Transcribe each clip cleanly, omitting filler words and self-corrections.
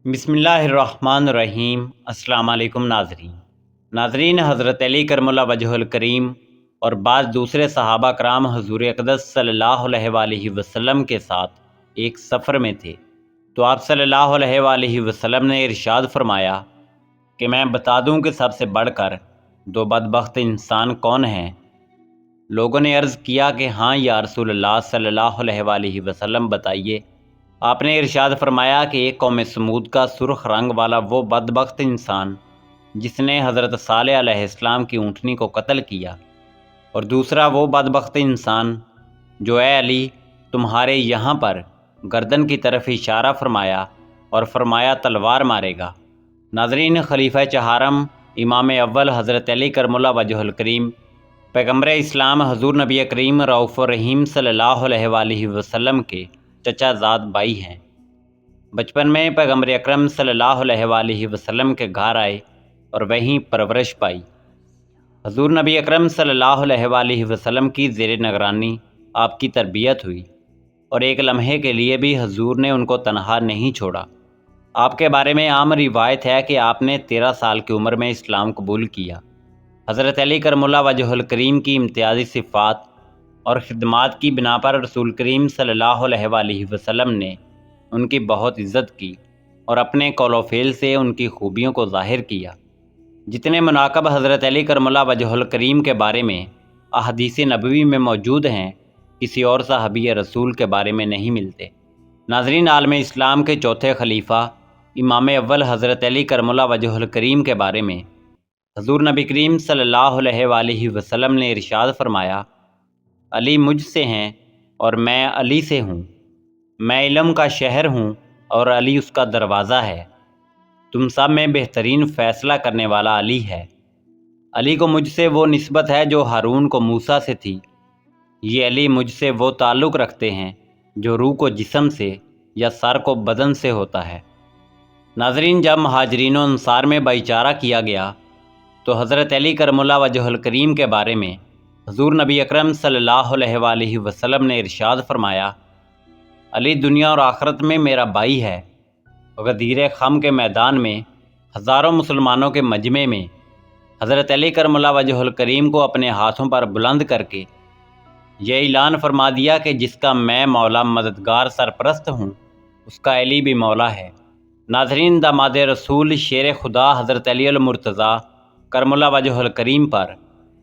بسم اللہ الرحمن الرحیم۔ السلام علیکم ناظرین، حضرت علی کرم اللہ وجہ الکریم اور بعض دوسرے صحابہ کرام حضور اقدس صلی اللہ علیہ وآلہ وسلم کے ساتھ ایک سفر میں تھے تو آپ صلی اللہ علیہ وآلہ وسلم نے ارشاد فرمایا کہ میں بتا دوں کہ سب سے بڑھ کر دو بدبخت انسان کون ہیں؟ لوگوں نے عرض کیا کہ ہاں یا رسول اللہ صلی اللہ علیہ وآلہ وسلم بتائیے۔ آپ نے ارشاد فرمایا کہ ایک قوم سمود کا سرخ رنگ والا وہ بدبخت انسان جس نے حضرت صالح علیہ السلام کی اونٹنی کو قتل کیا، اور دوسرا وہ بدبخت انسان جو اے علی تمہارے یہاں پر گردن کی طرف اشارہ فرمایا اور فرمایا تلوار مارے گا۔ ناظرین، خلیفہ چہارم امام اول حضرت علی کرم اللہ وجہ الکریم پیغمبر اسلام حضور نبی کریم رؤوف الرحیم صلی اللہ علیہ وآلہ وسلم کے چچا زاد بھائی ہیں۔ بچپن میں پیغمبر اکرم صلی اللہ علیہ وآلہ وسلم کے گھر آئے اور وہیں پرورش پائی۔ حضور نبی اکرم صلی اللہ علیہ وآلہ وسلم کی زیر نگرانی آپ کی تربیت ہوئی، اور ایک لمحے کے لیے بھی حضور نے ان کو تنہا نہیں چھوڑا۔ آپ کے بارے میں عام روایت ہے کہ آپ نے 13 سال کی عمر میں اسلام قبول کیا۔ حضرت علی کرم اللہ وجہ الکریم کی امتیازی صفات اور خدمات کی بنا پر رسول کریم صلی اللہ علیہ وآلہ وسلم نے ان کی بہت عزت کی اور اپنے قول و فعل سے ان کی خوبیوں کو ظاہر کیا۔ جتنے مناقب حضرت علی کرم اللہ وجہ الکریم کے بارے میں احادیث نبوی میں موجود ہیں، کسی اور صحابی رسول کے بارے میں نہیں ملتے۔ ناظرین، عالم اسلام کے چوتھے خلیفہ امام اول حضرت علی کرم اللہ وجہ الکریم کے بارے میں حضور نبی کریم صلی اللہ علیہ وآلہ وسلم نے ارشاد فرمایا، علی مجھ سے ہیں اور میں علی سے ہوں، میں علم کا شہر ہوں اور علی اس کا دروازہ ہے، تم سب میں بہترین فیصلہ کرنے والا علی ہے۔ علی کو مجھ سے وہ نسبت ہے جو ہارون کو موسیٰ سے تھی، یہ علی مجھ سے وہ تعلق رکھتے ہیں جو روح کو جسم سے یا سر کو بدن سے ہوتا ہے۔ ناظرین، جب مہاجرین و انصار میں بھائی چارہ کیا گیا تو حضرت علی کرم اللہ وجہ الکریم کے بارے میں حضور نبی اکرم صلی اللہ علیہ وآلہ وسلم نے ارشاد فرمایا، علی دنیا اور آخرت میں میرا بھائی ہے۔ غدیر خم کے میدان میں ہزاروں مسلمانوں کے مجمع میں حضرت علی کرم اللہ وجہ الکریم کو اپنے ہاتھوں پر بلند کر کے یہ اعلان فرما دیا کہ جس کا میں مولا مددگار سرپرست ہوں، اس کا علی بھی مولا ہے۔ ناظرین، داماد رسول شیر خدا حضرت علی المرتضیٰ کرم اللہ وجہ الکریم پر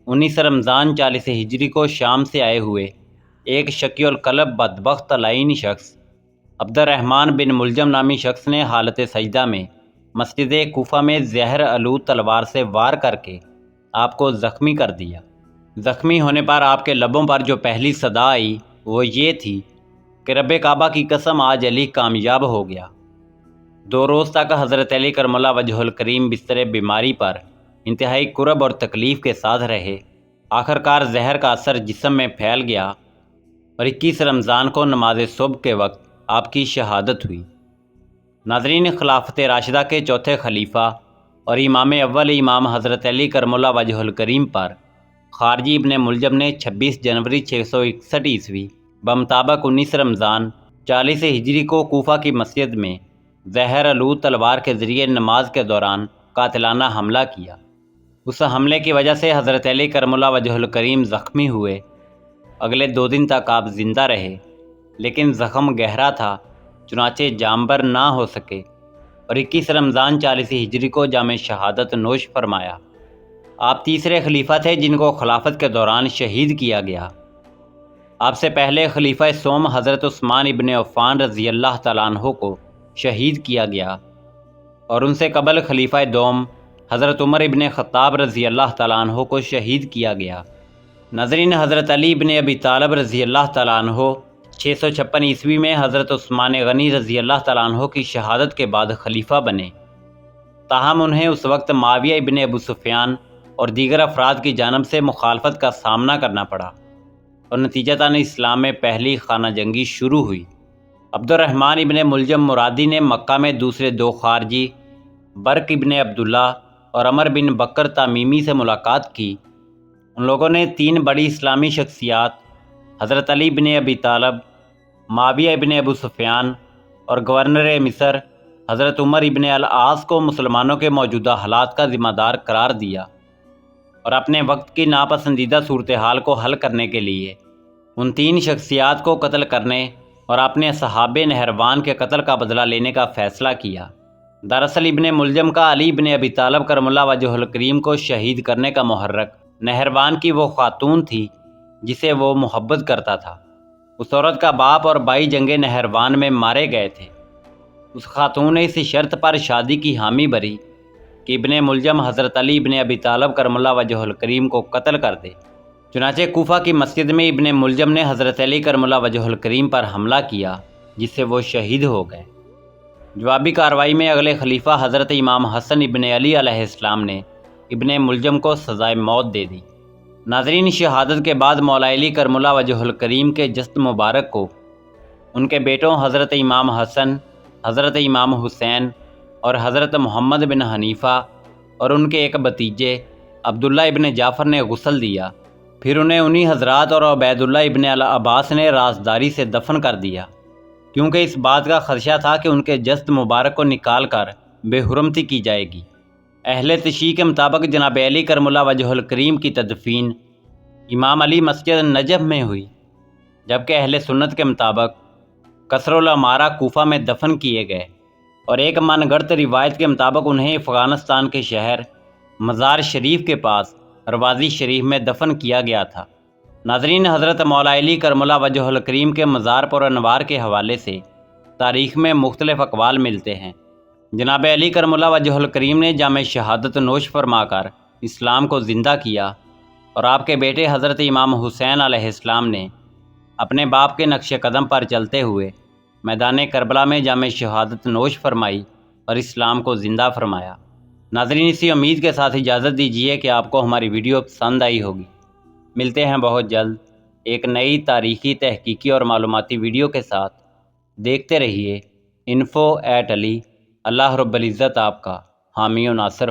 19 رمضان 40 ہجری کو شام سے آئے ہوئے ایک شقی القلب بدبخت لعین شخص عبد الرحمن بن ملجم نامی شخص نے حالت سجدہ میں مسجد کوفہ میں زہر آلود تلوار سے وار کر کے آپ کو زخمی کر دیا۔ زخمی ہونے پر آپ کے لبوں پر جو پہلی صدا آئی وہ یہ تھی کہ رب کعبہ کی قسم، آج علی کامیاب ہو گیا۔ 2 روز تک حضرت علی کرم اللہ وجہ الکریم بستر بیماری پر انتہائی کرب اور تکلیف کے ساتھ رہے۔ آخرکار زہر کا اثر جسم میں پھیل گیا اور 21 رمضان کو نماز صبح کے وقت آپ کی شہادت ہوئی۔ ناظرین، خلافت راشدہ کے چوتھے خلیفہ اور امام اول امام حضرت علی کرم اللہ وجہ الکریم پر خارجی ابن ملجم نے 26 جنوری 661 عیسوی بمطابق 19 رمضان 40 ہجری کو کوفہ کی مسجد میں زہر آلود تلوار کے ذریعے نماز کے دوران قاتلانہ حملہ کیا۔ اس حملے کی وجہ سے حضرت علی کرم اللہ وجہ الکریم زخمی ہوئے۔ اگلے 2 دن تک آپ زندہ رہے، لیکن زخم گہرا تھا، چنانچہ جانبر نہ ہو سکے، اور 21 رمضان 40 ہجری کو جام شہادت نوش فرمایا۔ آپ تیسرے خلیفہ تھے جن کو خلافت کے دوران شہید کیا گیا۔ آپ سے پہلے خلیفہ سوم حضرت عثمان ابن عفان رضی اللہ تعالیٰ عنہ کو شہید کیا گیا، اور ان سے قبل خلیفہ دوم حضرت عمر ابن خطاب رضی اللہ تعالیٰ عنہ کو شہید کیا گیا۔ ناظرین، حضرت علی ابن ابی طالب رضی اللہ تعالیٰ عنہ 656 عیسوی میں حضرت عثمان غنی رضی اللہ تعالیٰ عنہ کی شہادت کے بعد خلیفہ بنے، تاہم انہیں اس وقت معاویہ ابن ابو سفیان اور دیگر افراد کی جانب سے مخالفت کا سامنا کرنا پڑا، اور نتیجتاً اسلام میں پہلی خانہ جنگی شروع ہوئی۔ عبد الرحمن ابن ملجم مرادی نے مکہ میں دوسرے 2 خارجی برق ابن عبداللہ اور عمر بن بکر تامیمی سے ملاقات کی۔ ان لوگوں نے 3 بڑی اسلامی شخصیات حضرت علی بن ابی طالب، معاویہ ابن ابو سفیان اور گورنر مصر حضرت عمر ابن العاص کو مسلمانوں کے موجودہ حالات کا ذمہ دار قرار دیا اور اپنے وقت کی ناپسندیدہ صورتحال کو حل کرنے کے لیے ان 3 شخصیات کو قتل کرنے اور اپنے صحابہ نہروان کے قتل کا بدلہ لینے کا فیصلہ کیا۔ دراصل ابن ملجم کا علی ابن ابی طالب کرم اللہ وجہ الکریم کو شہید کرنے کا محرک نہروان کی وہ خاتون تھی جسے وہ محبت کرتا تھا۔ اس عورت کا باپ اور بھائی جنگ نہروان میں مارے گئے تھے۔ اس خاتون نے اس شرط پر شادی کی حامی بھری کہ ابن ملجم حضرت علی ابن ابی طالب کرم اللہ وجہ الکریم کو قتل کر دے۔ چنانچہ کوفہ کی مسجد میں ابن ملجم نے حضرت علی کرم اللہ وجہ الکریم پر حملہ کیا جس سے وہ شہید ہو گئے۔ جوابی کارروائی میں اگلے خلیفہ حضرت امام حسن ابن علی علیہ السلام نے ابن ملجم کو سزائے موت دے دی۔ ناظرین، شہادت کے بعد مولا علی کرم اللہ وجہ الکریم کے جسد مبارک کو ان کے بیٹوں حضرت امام حسن، حضرت امام حسین اور حضرت محمد بن حنیفہ اور ان کے ایک بھتیجے عبداللہ ابن جعفر نے غسل دیا، پھر انہیں انہی حضرات اور عبید اللہ ابن العباس نے رازداری سے دفن کر دیا، کیونکہ اس بات کا خدشہ تھا کہ ان کے جسد مبارک کو نکال کر بے حرمتی کی جائے گی۔ اہل تشیع کے مطابق جناب علی کرم اللہ وجہ الکریم کی تدفین امام علی مسجد نجف میں ہوئی، جبکہ اہل سنت کے مطابق قصر العمارہ کوفہ میں دفن کیے گئے، اور ایک من گڑت روایت کے مطابق انہیں افغانستان کے شہر مزار شریف کے پاس روازی شریف میں دفن کیا گیا تھا۔ ناظرین، حضرت مولا علی کرم اللہ وجہ الکریم کے مزار پر انوار کے حوالے سے تاریخ میں مختلف اقوال ملتے ہیں۔ جناب علی کرم اللہ وجہ الکریم نے جام شہادت نوش فرما کر اسلام کو زندہ کیا، اور آپ کے بیٹے حضرت امام حسین علیہ السلام نے اپنے باپ کے نقش قدم پر چلتے ہوئے میدان کربلا میں جام شہادت نوش فرمائی اور اسلام کو زندہ فرمایا۔ ناظرین، اسی امید کے ساتھ اجازت دیجیے کہ آپ کو ہماری ویڈیو پسند آئی ہوگی۔ ملتے ہیں بہت جلد ایک نئی تاریخی، تحقیقی اور معلوماتی ویڈیو کے ساتھ۔ دیکھتے رہیے info@ali۔ اللہ رب العزت آپ کا حامی و ناصر ہو۔